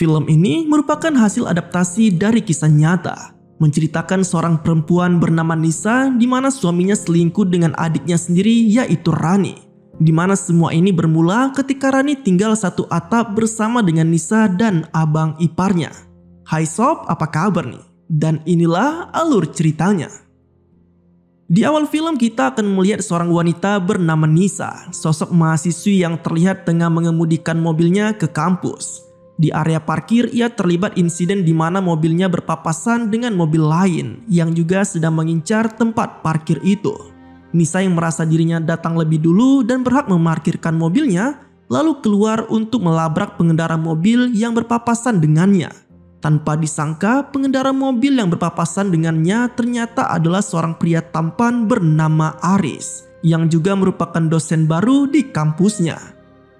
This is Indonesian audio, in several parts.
Film ini merupakan hasil adaptasi dari kisah nyata, menceritakan seorang perempuan bernama Nisa di mana suaminya selingkuh dengan adiknya sendiri yaitu Rani. Di mana semua ini bermula ketika Rani tinggal satu atap bersama dengan Nisa dan abang iparnya. Hai sob, apa kabar nih? Dan inilah alur ceritanya. Di awal film kita akan melihat seorang wanita bernama Nisa, sosok mahasiswi yang terlihat tengah mengemudikan mobilnya ke kampus. Di area parkir ia terlibat insiden di mana mobilnya berpapasan dengan mobil lain yang juga sedang mengincar tempat parkir itu. Nisa yang merasa dirinya datang lebih dulu dan berhak memarkirkan mobilnya, lalu keluar untuk melabrak pengendara mobil yang berpapasan dengannya. Tanpa disangka, pengendara mobil yang berpapasan dengannya ternyata adalah seorang pria tampan bernama Aris, yang juga merupakan dosen baru di kampusnya.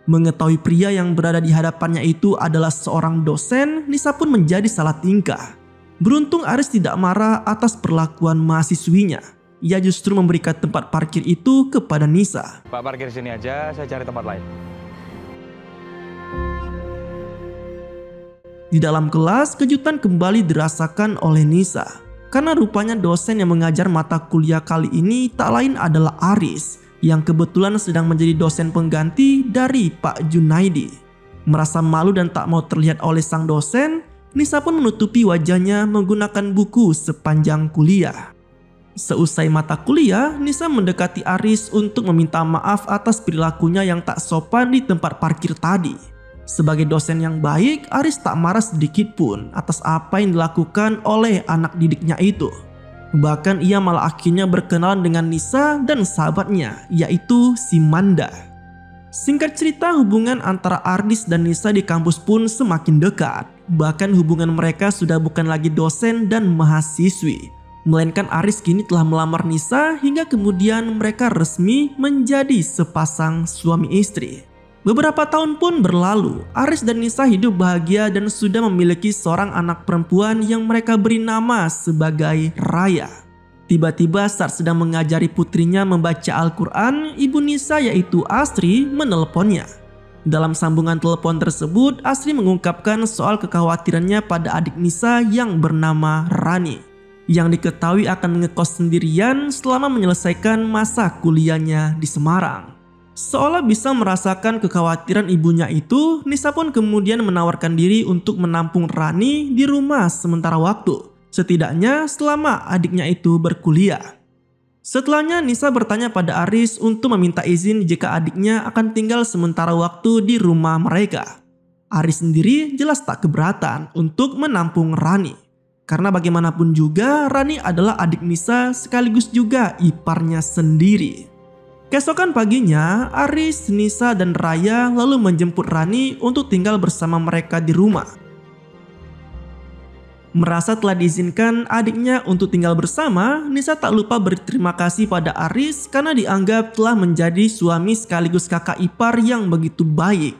Mengetahui pria yang berada di hadapannya itu adalah seorang dosen, Nisa pun menjadi salah tingkah. Beruntung Aris tidak marah atas perlakuan mahasiswinya. Ia justru memberikan tempat parkir itu kepada Nisa. Pak, parkir sini aja, saya cari tempat lain. Di dalam kelas, kejutan kembali dirasakan oleh Nisa. Karena rupanya dosen yang mengajar mata kuliah kali ini tak lain adalah Aris, yang kebetulan sedang menjadi dosen pengganti dari Pak Junaidi. Merasa malu dan tak mau terlihat oleh sang dosen, Nisa pun menutupi wajahnya menggunakan buku sepanjang kuliah. Seusai mata kuliah, Nisa mendekati Aris untuk meminta maaf atas perilakunya yang tak sopan di tempat parkir tadi. Sebagai dosen yang baik, Aris tak marah sedikit pun atas apa yang dilakukan oleh anak didiknya itu. Bahkan ia malah akhirnya berkenalan dengan Nisa dan sahabatnya, yaitu si Manda. Singkat cerita, hubungan antara Aris dan Nisa di kampus pun semakin dekat. Bahkan hubungan mereka sudah bukan lagi dosen dan mahasiswi, melainkan Aris kini telah melamar Nisa hingga kemudian mereka resmi menjadi sepasang suami istri. Beberapa tahun pun berlalu, Aris dan Nisa hidup bahagia dan sudah memiliki seorang anak perempuan yang mereka beri nama sebagai Raya. Tiba-tiba saat sedang mengajari putrinya membaca Al-Quran, ibu Nisa yaitu Asri menelponnya. Dalam sambungan telepon tersebut, Asri mengungkapkan soal kekhawatirannya pada adik Nisa yang bernama Rani, yang diketahui akan ngekos sendirian selama menyelesaikan masa kuliahnya di Semarang. Seolah bisa merasakan kekhawatiran ibunya itu, Nisa pun kemudian menawarkan diri untuk menampung Rani di rumah sementara waktu, setidaknya selama adiknya itu berkuliah. Setelahnya Nisa bertanya pada Aris untuk meminta izin jika adiknya akan tinggal sementara waktu di rumah mereka. Aris sendiri jelas tak keberatan untuk menampung Rani, karena bagaimanapun juga Rani adalah adik Nisa sekaligus juga iparnya sendiri. Keesokan paginya, Aris, Nisa, dan Raya lalu menjemput Rani untuk tinggal bersama mereka di rumah. Merasa telah diizinkan adiknya untuk tinggal bersama, Nisa tak lupa berterima kasih pada Aris karena dianggap telah menjadi suami sekaligus kakak ipar yang begitu baik.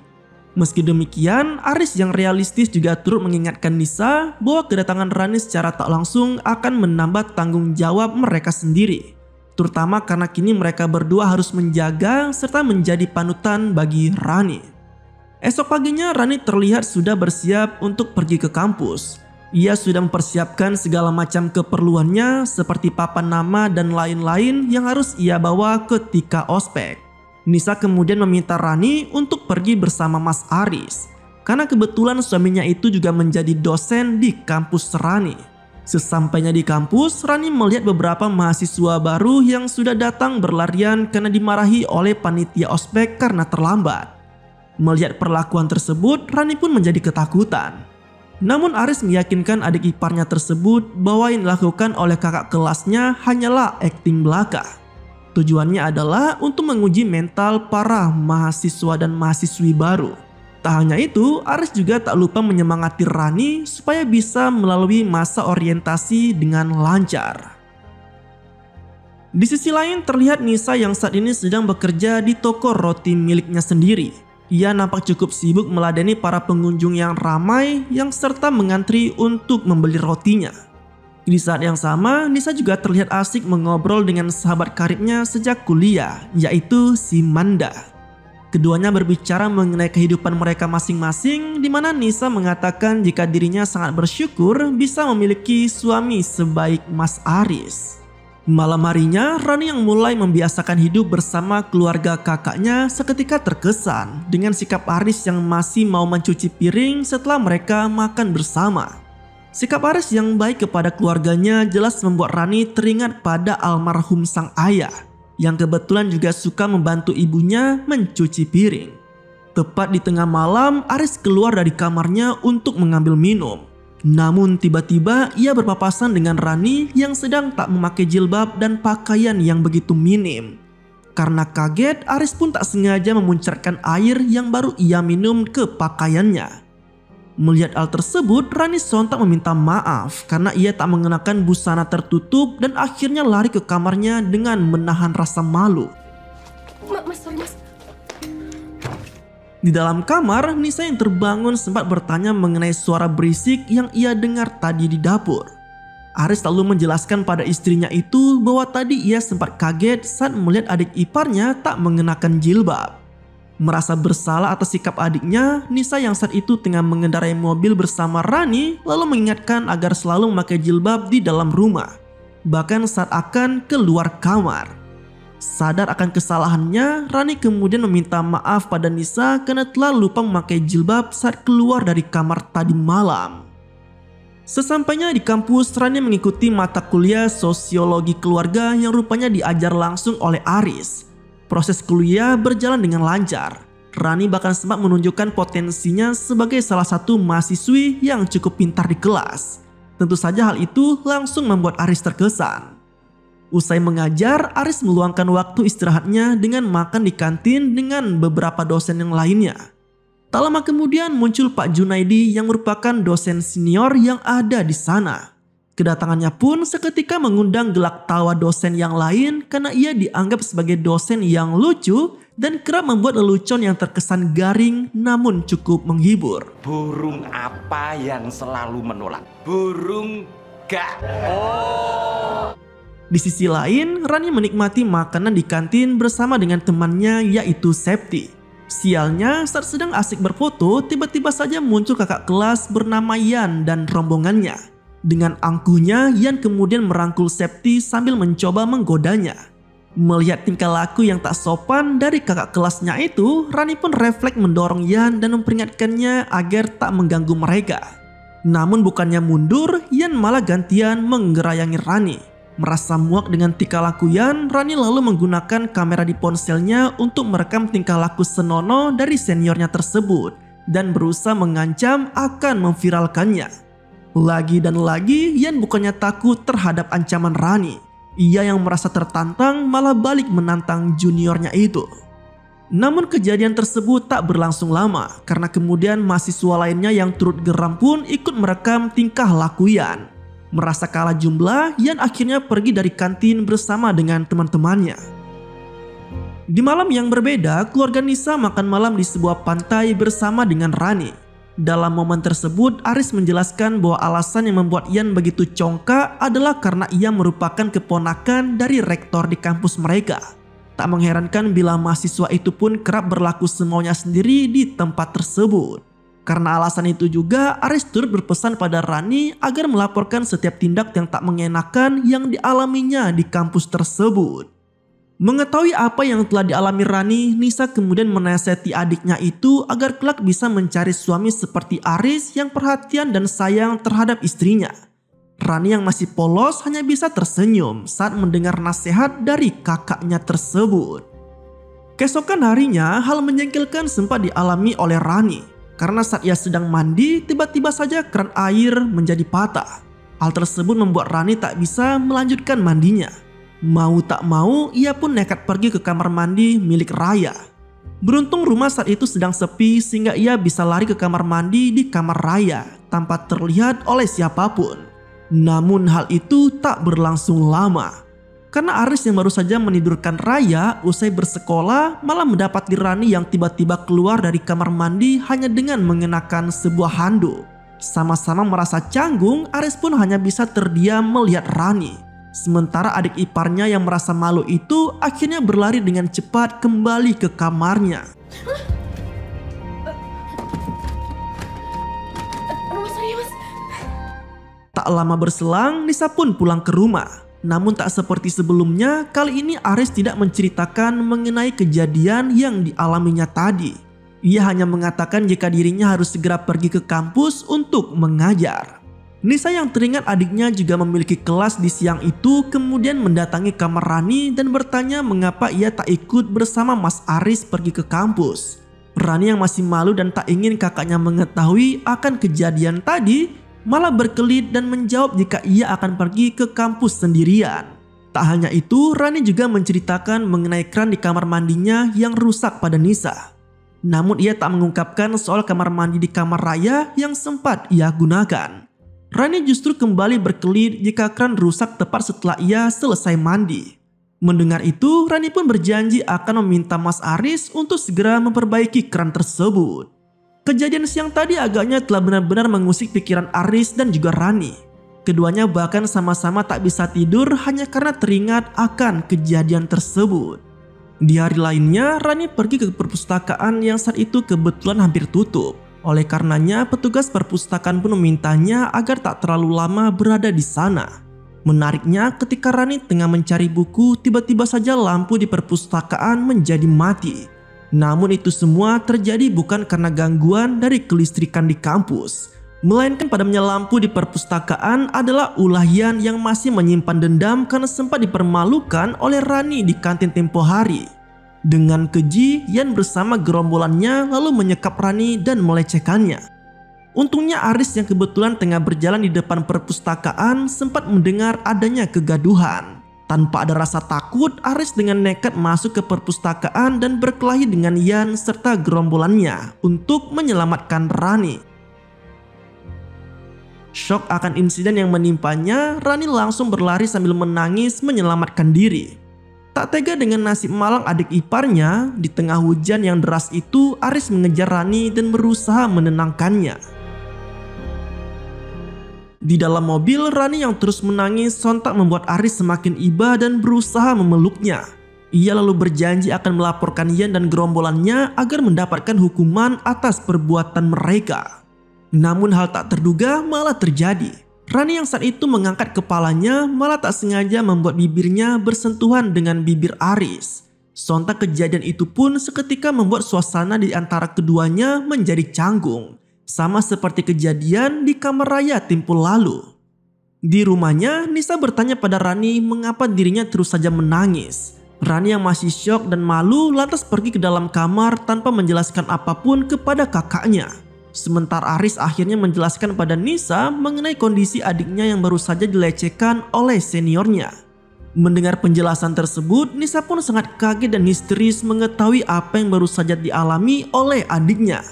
Meski demikian, Aris yang realistis juga turut mengingatkan Nisa bahwa kedatangan Rani secara tak langsung akan menambah tanggung jawab mereka sendiri. Terutama karena kini mereka berdua harus menjaga serta menjadi panutan bagi Rani. Esok paginya Rani terlihat sudah bersiap untuk pergi ke kampus. Ia sudah mempersiapkan segala macam keperluannya seperti papan nama dan lain-lain yang harus ia bawa ketika ospek. Nisa kemudian meminta Rani untuk pergi bersama Mas Aris, karena kebetulan suaminya itu juga menjadi dosen di kampus Rani. Sesampainya di kampus, Rani melihat beberapa mahasiswa baru yang sudah datang berlarian karena dimarahi oleh panitia ospek karena terlambat. Melihat perlakuan tersebut, Rani pun menjadi ketakutan. Namun Aris meyakinkan adik iparnya tersebut bahwa yang dilakukan oleh kakak kelasnya hanyalah akting belaka. Tujuannya adalah untuk menguji mental para mahasiswa dan mahasiswi baru. Tak hanya itu, Aris juga tak lupa menyemangati Rani supaya bisa melalui masa orientasi dengan lancar. Di sisi lain terlihat Nisa yang saat ini sedang bekerja di toko roti miliknya sendiri. Ia nampak cukup sibuk meladeni para pengunjung yang ramai yang serta mengantri untuk membeli rotinya. Di saat yang sama, Nisa juga terlihat asik mengobrol dengan sahabat karibnya sejak kuliah, yaitu si Manda. Keduanya berbicara mengenai kehidupan mereka masing-masing, di mana Nisa mengatakan jika dirinya sangat bersyukur bisa memiliki suami sebaik Mas Aris. Malam harinya, Rani yang mulai membiasakan hidup bersama keluarga kakaknya seketika terkesan dengan sikap Aris yang masih mau mencuci piring setelah mereka makan bersama. Sikap Aris yang baik kepada keluarganya jelas membuat Rani teringat pada almarhum sang ayah, yang kebetulan juga suka membantu ibunya mencuci piring. Tepat di tengah malam, Aris keluar dari kamarnya untuk mengambil minum. Namun tiba-tiba ia berpapasan dengan Rani yang sedang tak memakai jilbab dan pakaian yang begitu minim. Karena kaget, Aris pun tak sengaja memuncratkan air yang baru ia minum ke pakaiannya. Melihat hal tersebut, Rani sontak meminta maaf karena ia tak mengenakan busana tertutup dan akhirnya lari ke kamarnya dengan menahan rasa malu. Sorry mas. Di dalam kamar, Nisa yang terbangun sempat bertanya mengenai suara berisik yang ia dengar tadi di dapur. Aris lalu menjelaskan pada istrinya itu bahwa tadi ia sempat kaget saat melihat adik iparnya tak mengenakan jilbab. Merasa bersalah atas sikap adiknya, Nisa yang saat itu tengah mengendarai mobil bersama Rani lalu mengingatkan agar selalu memakai jilbab di dalam rumah, bahkan saat akan keluar kamar. Sadar akan kesalahannya, Rani kemudian meminta maaf pada Nisa karena telah lupa memakai jilbab saat keluar dari kamar tadi malam. Sesampainya di kampus, Rani mengikuti mata kuliah sosiologi keluarga yang rupanya diajar langsung oleh Aris. Proses kuliah berjalan dengan lancar. Rani bahkan sempat menunjukkan potensinya sebagai salah satu mahasiswi yang cukup pintar di kelas. Tentu saja hal itu langsung membuat Aris terkesan. Usai mengajar, Aris meluangkan waktu istirahatnya dengan makan di kantin dengan beberapa dosen yang lainnya. Tak lama kemudian muncul Pak Junaidi yang merupakan dosen senior yang ada di sana. Kedatangannya pun seketika mengundang gelak tawa dosen yang lain karena ia dianggap sebagai dosen yang lucu dan kerap membuat lelucon yang terkesan garing namun cukup menghibur. Burung apa yang selalu menolak? Burung gak. Di sisi lain, Rani menikmati makanan di kantin bersama dengan temannya yaitu Septi. Sialnya, saat sedang asik berfoto, tiba-tiba saja muncul kakak kelas bernama Yan dan rombongannya. Dengan angkuhnya, Yan kemudian merangkul Septi sambil mencoba menggodanya. Melihat tingkah laku yang tak sopan dari kakak kelasnya itu, Rani pun refleks mendorong Yan dan memperingatkannya agar tak mengganggu mereka. Namun bukannya mundur, Yan malah gantian menggerayangi Rani. Merasa muak dengan tingkah laku Yan, Rani lalu menggunakan kamera di ponselnya untuk merekam tingkah laku senonoh dari seniornya tersebut dan berusaha mengancam akan memviralkannya. Lagi dan lagi, Yan bukannya takut terhadap ancaman Rani. Ia yang merasa tertantang malah balik menantang juniornya itu. Namun kejadian tersebut tak berlangsung lama karena kemudian mahasiswa lainnya yang turut geram pun ikut merekam tingkah laku Yan. Merasa kalah jumlah, Yan akhirnya pergi dari kantin bersama dengan teman-temannya. Di malam yang berbeda, keluarga Nisa makan malam di sebuah pantai bersama dengan Rani. Dalam momen tersebut, Aris menjelaskan bahwa alasan yang membuat Yan begitu congkak adalah karena ia merupakan keponakan dari rektor di kampus mereka. Tak mengherankan bila mahasiswa itu pun kerap berlaku semaunya sendiri di tempat tersebut. Karena alasan itu juga, Aris turut berpesan pada Rani agar melaporkan setiap tindak yang tak mengenakan yang dialaminya di kampus tersebut. Mengetahui apa yang telah dialami Rani, Nisa kemudian menasihati adiknya itu agar kelak bisa mencari suami seperti Aris yang perhatian dan sayang terhadap istrinya. Rani yang masih polos hanya bisa tersenyum saat mendengar nasihat dari kakaknya tersebut. Keesokan harinya, hal menjengkelkan sempat dialami oleh Rani. Karena saat ia sedang mandi, tiba-tiba saja keran air menjadi patah. Hal tersebut membuat Rani tak bisa melanjutkan mandinya. Mau tak mau, ia pun nekat pergi ke kamar mandi milik Raya. Beruntung rumah saat itu sedang sepi sehingga ia bisa lari ke kamar mandi di kamar Raya tanpa terlihat oleh siapapun. Namun hal itu tak berlangsung lama. Karena Aris yang baru saja menidurkan Raya usai bersekolah malah mendapati Rani yang tiba-tiba keluar dari kamar mandi hanya dengan mengenakan sebuah handuk. Sama-sama merasa canggung, Aris pun hanya bisa terdiam melihat Rani. Sementara adik iparnya yang merasa malu itu akhirnya berlari dengan cepat kembali ke kamarnya. Aduh, sorry ya, Mas. Tak lama berselang, Nisa pun pulang ke rumah. Namun tak seperti sebelumnya, kali ini Aris tidak menceritakan mengenai kejadian yang dialaminya tadi. Ia hanya mengatakan jika dirinya harus segera pergi ke kampus untuk mengajar. Nisa yang teringat adiknya juga memiliki kelas di siang itu kemudian mendatangi kamar Rani dan bertanya mengapa ia tak ikut bersama Mas Aris pergi ke kampus. Rani yang masih malu dan tak ingin kakaknya mengetahui akan kejadian tadi malah berkelit dan menjawab jika ia akan pergi ke kampus sendirian. Tak hanya itu, Rani juga menceritakan mengenai keran di kamar mandinya yang rusak pada Nisa. Namun ia tak mengungkapkan soal kamar mandi di kamar raya yang sempat ia gunakan. Rani justru kembali berkelit jika keran rusak tepat setelah ia selesai mandi. Mendengar itu, Rani pun berjanji akan meminta Mas Aris untuk segera memperbaiki keran tersebut. Kejadian siang tadi agaknya telah benar-benar mengusik pikiran Aris dan juga Rani. Keduanya bahkan sama-sama tak bisa tidur hanya karena teringat akan kejadian tersebut. Di hari lainnya, Rani pergi ke perpustakaan yang saat itu kebetulan hampir tutup. Oleh karenanya, petugas perpustakaan pun memintanya agar tak terlalu lama berada di sana. Menariknya, ketika Rani tengah mencari buku, tiba-tiba saja lampu di perpustakaan menjadi mati. Namun itu semua terjadi bukan karena gangguan dari kelistrikan di kampus, melainkan padamnya lampu di perpustakaan adalah ulah Yan yang masih menyimpan dendam karena sempat dipermalukan oleh Rani di kantin tempo hari. Dengan keji, Yan bersama gerombolannya lalu menyekap Rani dan melecehkannya. Untungnya Aris yang kebetulan tengah berjalan di depan perpustakaan sempat mendengar adanya kegaduhan. Tanpa ada rasa takut, Aris dengan nekat masuk ke perpustakaan dan berkelahi dengan Yan serta gerombolannya untuk menyelamatkan Rani. Syok akan insiden yang menimpanya, Rani langsung berlari sambil menangis menyelamatkan diri. Tak tega dengan nasib malang adik iparnya, di tengah hujan yang deras itu Aris mengejar Rani dan berusaha menenangkannya. Di dalam mobil, Rani yang terus menangis sontak membuat Aris semakin iba dan berusaha memeluknya. Ia lalu berjanji akan melaporkan Yan dan gerombolannya agar mendapatkan hukuman atas perbuatan mereka. Namun hal tak terduga malah terjadi. Rani yang saat itu mengangkat kepalanya malah tak sengaja membuat bibirnya bersentuhan dengan bibir Aris. Sontak kejadian itu pun seketika membuat suasana di antara keduanya menjadi canggung. Sama seperti kejadian di kamar raya tempo lalu. Di rumahnya, Nisa bertanya pada Rani mengapa dirinya terus saja menangis. Rani yang masih syok dan malu lantas pergi ke dalam kamar tanpa menjelaskan apapun kepada kakaknya. Sementara Aris akhirnya menjelaskan pada Nisa mengenai kondisi adiknya yang baru saja dilecehkan oleh seniornya. Mendengar penjelasan tersebut, Nisa pun sangat kaget dan histeris mengetahui apa yang baru saja dialami oleh adiknya.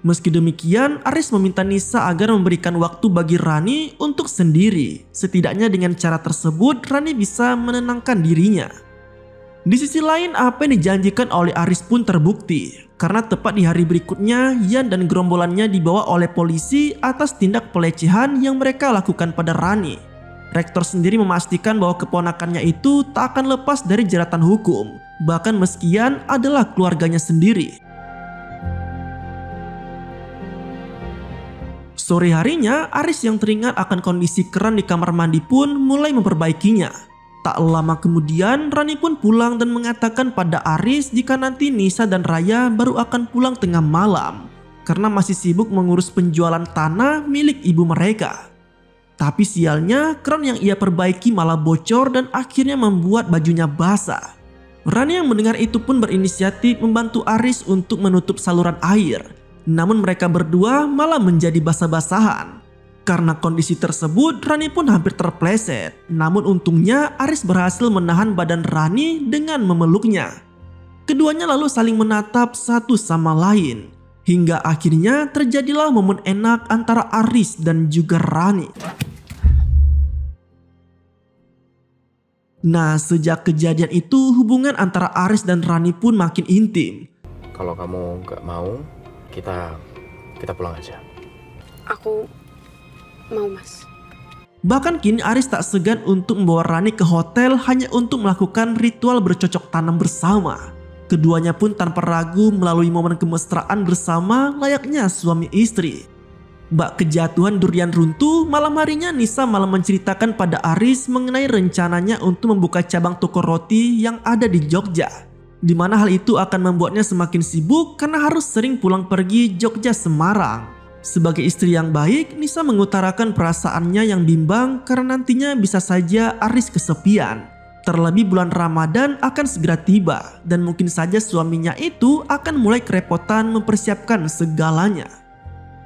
Meski demikian, Aris meminta Nisa agar memberikan waktu bagi Rani untuk sendiri. Setidaknya dengan cara tersebut, Rani bisa menenangkan dirinya. Di sisi lain, apa yang dijanjikan oleh Aris pun terbukti. Karena tepat di hari berikutnya, Yan dan gerombolannya dibawa oleh polisi atas tindak pelecehan yang mereka lakukan pada Rani. Rektor sendiri memastikan bahwa keponakannya itu tak akan lepas dari jeratan hukum. Bahkan meski Yan adalah keluarganya sendiri. Sore harinya, Aris yang teringat akan kondisi keran di kamar mandi pun mulai memperbaikinya. Tak lama kemudian, Rani pun pulang dan mengatakan pada Aris jika nanti Nisa dan Raya baru akan pulang tengah malam karena masih sibuk mengurus penjualan tanah milik ibu mereka. Tapi sialnya, keran yang ia perbaiki malah bocor dan akhirnya membuat bajunya basah. Rani yang mendengar itu pun berinisiatif membantu Aris untuk menutup saluran air. Namun mereka berdua malah menjadi basah-basahan. Karena kondisi tersebut, Rani pun hampir terpleset. Namun untungnya Aris berhasil menahan badan Rani dengan memeluknya. Keduanya lalu saling menatap satu sama lain. Hingga akhirnya terjadilah momen enak antara Aris dan juga Rani. Nah, sejak kejadian itu hubungan antara Aris dan Rani pun makin intim. Kalau kamu nggak mau, kita pulang aja. Aku mau, Mas. Bahkan kini Aris tak segan untuk membawa Rani ke hotel hanya untuk melakukan ritual bercocok tanam bersama. Keduanya pun tanpa ragu melalui momen kemesraan bersama layaknya suami istri. Bak kejatuhan durian runtuh, malam harinya Nisa malah menceritakan pada Aris mengenai rencananya untuk membuka cabang toko roti yang ada di Jogja. Di mana hal itu akan membuatnya semakin sibuk karena harus sering pulang pergi Jogja Semarang. Sebagai istri yang baik, Nisa mengutarakan perasaannya yang bimbang karena nantinya bisa saja Aris kesepian. Terlebih bulan Ramadan akan segera tiba dan mungkin saja suaminya itu akan mulai kerepotan mempersiapkan segalanya.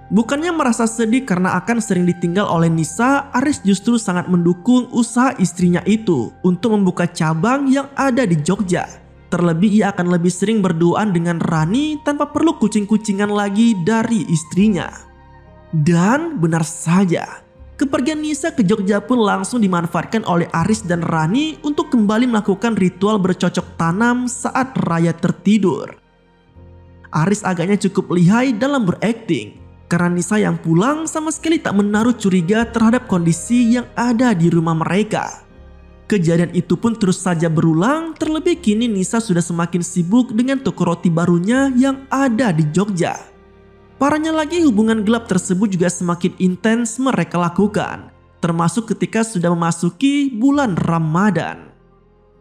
Bukannya merasa sedih karena akan sering ditinggal oleh Nisa, Aris justru sangat mendukung usaha istrinya itu untuk membuka cabang yang ada di Jogja. Terlebih ia akan lebih sering berduaan dengan Rani tanpa perlu kucing-kucingan lagi dari istrinya. Dan benar saja, kepergian Nisa ke Jogja pun langsung dimanfaatkan oleh Aris dan Rani untuk kembali melakukan ritual bercocok tanam saat Raya tertidur. Aris agaknya cukup lihai dalam berakting karena Nisa yang pulang sama sekali tak menaruh curiga terhadap kondisi yang ada di rumah mereka. Kejadian itu pun terus saja berulang, terlebih kini Nisa sudah semakin sibuk dengan toko roti barunya yang ada di Jogja. Parahnya lagi, hubungan gelap tersebut juga semakin intens mereka lakukan, termasuk ketika sudah memasuki bulan Ramadan.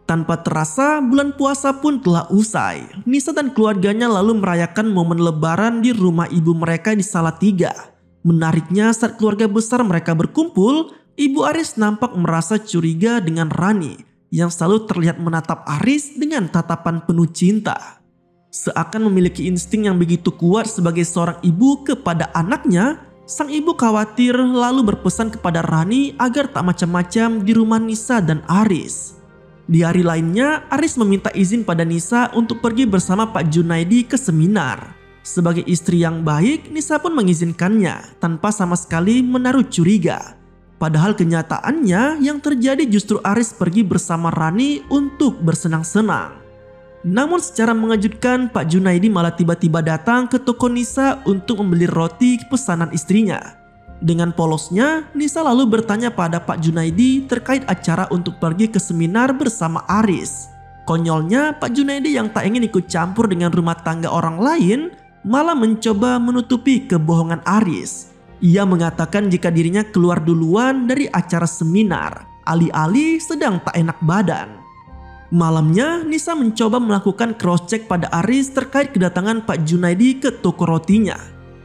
Tanpa terasa, bulan puasa pun telah usai. Nisa dan keluarganya lalu merayakan momen lebaran di rumah ibu mereka di Salatiga. Menariknya, saat keluarga besar mereka berkumpul, Ibu Aris nampak merasa curiga dengan Rani yang selalu terlihat menatap Aris dengan tatapan penuh cinta. Seakan memiliki insting yang begitu kuat sebagai seorang ibu kepada anaknya, sang ibu khawatir lalu berpesan kepada Rani agar tak macam-macam di rumah Nisa dan Aris. Di hari lainnya, Aris meminta izin pada Nisa untuk pergi bersama Pak Junaidi ke seminar. Sebagai istri yang baik, Nisa pun mengizinkannya tanpa sama sekali menaruh curiga. Padahal kenyataannya yang terjadi justru Aris pergi bersama Rani untuk bersenang-senang. Namun secara mengejutkan, Pak Junaidi malah tiba-tiba datang ke toko Nisa untuk membeli roti pesanan istrinya. Dengan polosnya, Nisa lalu bertanya pada Pak Junaidi terkait acara untuk pergi ke seminar bersama Aris. Konyolnya, Pak Junaidi yang tak ingin ikut campur dengan rumah tangga orang lain malah mencoba menutupi kebohongan Aris. Ia mengatakan jika dirinya keluar duluan dari acara seminar, alih-alih sedang tak enak badan. Malamnya, Nisa mencoba melakukan cross-check pada Aris terkait kedatangan Pak Junaidi ke toko rotinya.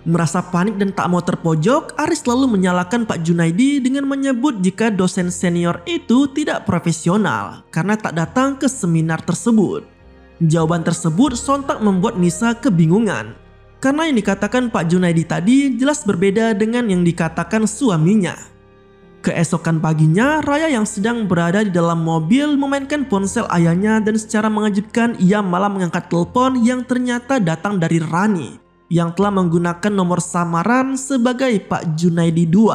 Merasa panik dan tak mau terpojok, Aris lalu menyalahkan Pak Junaidi dengan menyebut jika dosen senior itu tidak profesional karena tak datang ke seminar tersebut. Jawaban tersebut sontak membuat Nisa kebingungan, karena yang dikatakan Pak Junaidi tadi jelas berbeda dengan yang dikatakan suaminya. Keesokan paginya, Raya yang sedang berada di dalam mobil memainkan ponsel ayahnya dan secara mengejutkan ia malah mengangkat telepon yang ternyata datang dari Rani yang telah menggunakan nomor samaran sebagai Pak Junaidi II.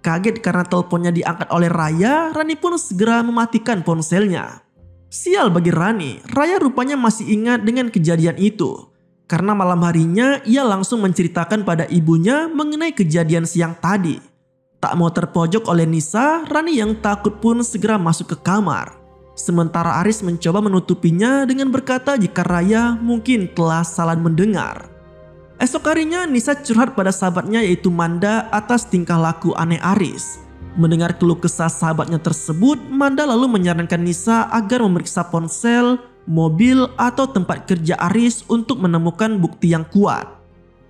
Kaget karena teleponnya diangkat oleh Raya, Rani pun segera mematikan ponselnya. Sial bagi Rani, Raya rupanya masih ingat dengan kejadian itu. Karena malam harinya ia langsung menceritakan pada ibunya mengenai kejadian siang tadi. Tak mau terpojok oleh Nisa, Rani yang takut pun segera masuk ke kamar. Sementara Aris mencoba menutupinya dengan berkata jika Raya mungkin telah salah mendengar. Esok harinya Nisa curhat pada sahabatnya yaitu Manda atas tingkah laku aneh Aris. Mendengar keluh kesah sahabatnya tersebut, Manda lalu menyarankan Nisa agar memeriksa ponsel, mobil, atau tempat kerja Aris untuk menemukan bukti yang kuat.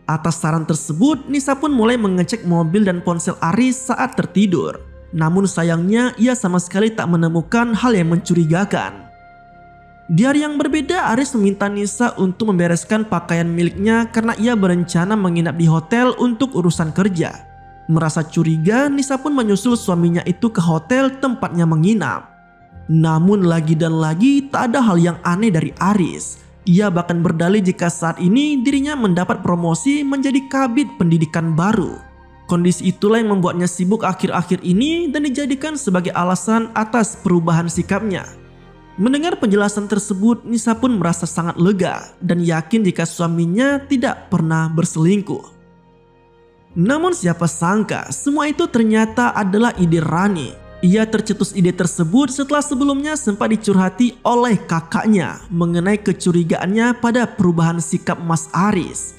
Atas saran tersebut, Nisa pun mulai mengecek mobil dan ponsel Aris saat tertidur. Namun sayangnya ia sama sekali tak menemukan hal yang mencurigakan. Di hari yang berbeda, Aris meminta Nisa untuk membereskan pakaian miliknya karena ia berencana menginap di hotel untuk urusan kerja. Merasa curiga, Nisa pun menyusul suaminya itu ke hotel tempatnya menginap. Namun lagi dan lagi tak ada hal yang aneh dari Aris. Ia bahkan berdalih jika saat ini dirinya mendapat promosi menjadi kabid pendidikan baru. Kondisi itulah yang membuatnya sibuk akhir-akhir ini dan dijadikan sebagai alasan atas perubahan sikapnya. Mendengar penjelasan tersebut, Nisa pun merasa sangat lega dan yakin jika suaminya tidak pernah berselingkuh. Namun siapa sangka semua itu ternyata adalah ide Rani. Ia tercetus ide tersebut setelah sebelumnya sempat dicurhati oleh kakaknya mengenai kecurigaannya pada perubahan sikap Mas Aris.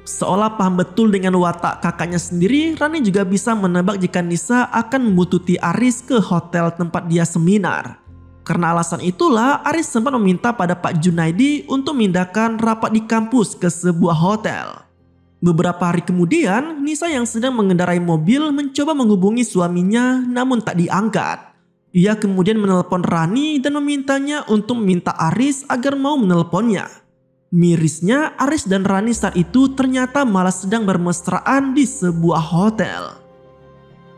Seolah paham betul dengan watak kakaknya sendiri, Rani juga bisa menebak jika Nisa akan membututi Aris ke hotel tempat dia seminar. Karena alasan itulah Aris sempat meminta pada Pak Junaidi untuk memindahkan rapat di kampus ke sebuah hotel. Beberapa hari kemudian, Nisa yang sedang mengendarai mobil mencoba menghubungi suaminya namun tak diangkat. Ia kemudian menelpon Rani dan memintanya untuk meminta Aris agar mau menelponnya. Mirisnya, Aris dan Rani saat itu ternyata malah sedang bermesraan di sebuah hotel.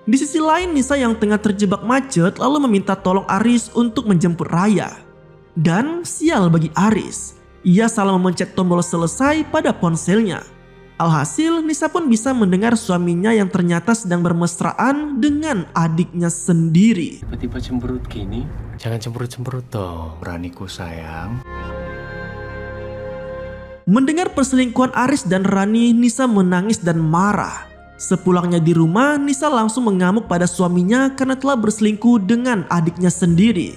Di sisi lain, Nisa yang tengah terjebak macet lalu meminta tolong Aris untuk menjemput Raya. Dan sial bagi Aris, ia salah memencet tombol selesai pada ponselnya. Alhasil, Nisa pun bisa mendengar suaminya yang ternyata sedang bermesraan dengan adiknya sendiri. Tiba-tiba cemberut gini. Jangan cemberut-cemberut dong. Raniku sayang. Mendengar perselingkuhan Aris dan Rani, Nisa menangis dan marah. Sepulangnya di rumah, Nisa langsung mengamuk pada suaminya karena telah berselingkuh dengan adiknya sendiri.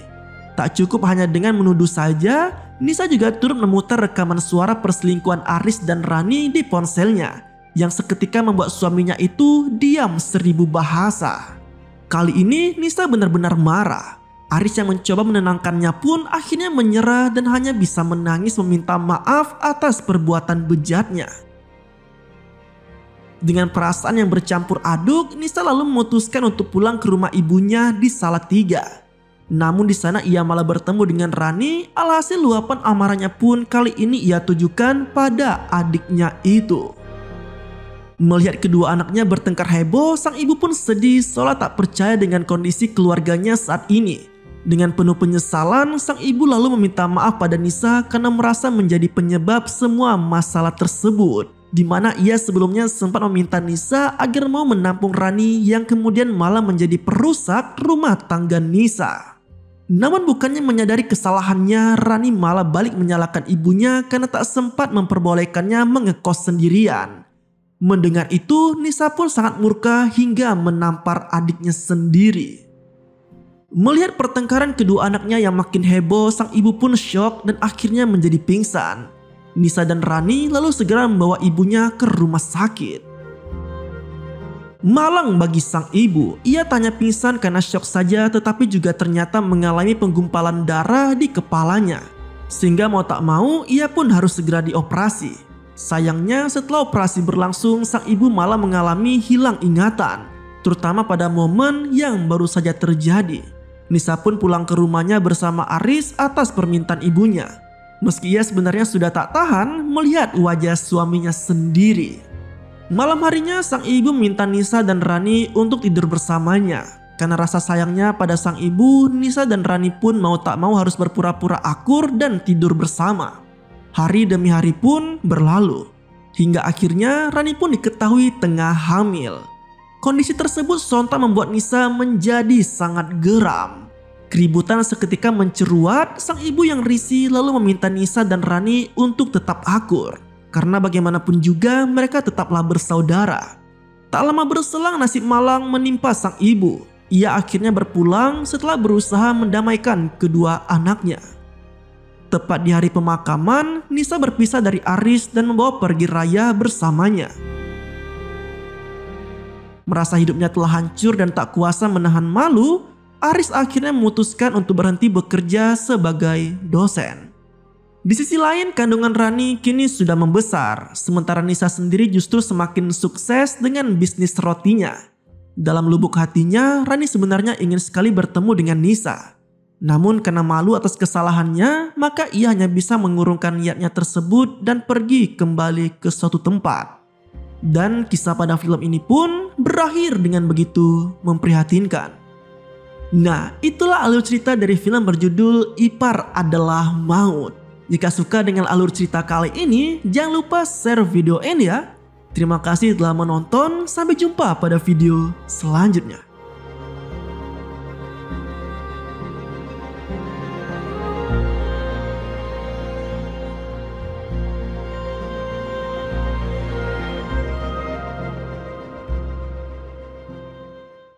Tak cukup hanya dengan menuduh saja, Nisa juga turut memutar rekaman suara perselingkuhan Aris dan Rani di ponselnya, yang seketika membuat suaminya itu diam 1000 bahasa. Kali ini Nisa benar-benar marah. Aris yang mencoba menenangkannya pun akhirnya menyerah dan hanya bisa menangis meminta maaf atas perbuatan bejatnya. Dengan perasaan yang bercampur aduk, Nisa lalu memutuskan untuk pulang ke rumah ibunya di Salatiga. Namun di sana ia malah bertemu dengan Rani, alhasil luapan amarahnya pun kali ini ia tujukan pada adiknya itu. Melihat kedua anaknya bertengkar heboh, sang ibu pun sedih seolah tak percaya dengan kondisi keluarganya saat ini. Dengan penuh penyesalan, sang ibu lalu meminta maaf pada Nisa karena merasa menjadi penyebab semua masalah tersebut. Di mana ia sebelumnya sempat meminta Nisa agar mau menampung Rani yang kemudian malah menjadi perusak rumah tangga Nisa. Namun bukannya menyadari kesalahannya, Rani malah balik menyalahkan ibunya karena tak sempat memperbolehkannya mengekos sendirian. Mendengar itu, Nisa pun sangat murka hingga menampar adiknya sendiri. Melihat pertengkaran kedua anaknya yang makin heboh, sang ibu pun syok dan akhirnya menjadi pingsan. Nisa dan Rani lalu segera membawa ibunya ke rumah sakit. Malang bagi sang ibu, ia tanya pingsan karena syok saja tetapi juga ternyata mengalami penggumpalan darah di kepalanya. Sehingga mau tak mau ia pun harus segera dioperasi. Sayangnya setelah operasi berlangsung, sang ibu malah mengalami hilang ingatan, terutama pada momen yang baru saja terjadi. Nisa pun pulang ke rumahnya bersama Aris atas permintaan ibunya. Meski ia sebenarnya sudah tak tahan melihat wajah suaminya sendiri. Malam harinya sang ibu minta Nisa dan Rani untuk tidur bersamanya. Karena rasa sayangnya pada sang ibu, Nisa dan Rani pun mau tak mau harus berpura-pura akur dan tidur bersama. Hari demi hari pun berlalu. Hingga akhirnya Rani pun diketahui tengah hamil. Kondisi tersebut sontak membuat Nisa menjadi sangat geram. Keributan seketika menceruat, sang ibu yang risih lalu meminta Nisa dan Rani untuk tetap akur. Karena bagaimanapun juga mereka tetaplah bersaudara. Tak lama berselang nasib malang menimpa sang ibu. Ia akhirnya berpulang setelah berusaha mendamaikan kedua anaknya. Tepat di hari pemakaman, Nisa berpisah dari Aris dan membawa pergi Raya bersamanya. Merasa hidupnya telah hancur dan tak kuasa menahan malu, Aris akhirnya memutuskan untuk berhenti bekerja sebagai dosen. Di sisi lain, kandungan Rani kini sudah membesar, sementara Nisa sendiri justru semakin sukses dengan bisnis rotinya. Dalam lubuk hatinya, Rani sebenarnya ingin sekali bertemu dengan Nisa. Namun karena malu atas kesalahannya, maka ia hanya bisa mengurungkan niatnya tersebut dan pergi kembali ke suatu tempat. Dan kisah pada film ini pun berakhir dengan begitu memprihatinkan. Nah, itulah alur cerita dari film berjudul Ipar Adalah Maut. Jika suka dengan alur cerita kali ini, jangan lupa share video ini ya. Terima kasih telah menonton, sampai jumpa pada video selanjutnya.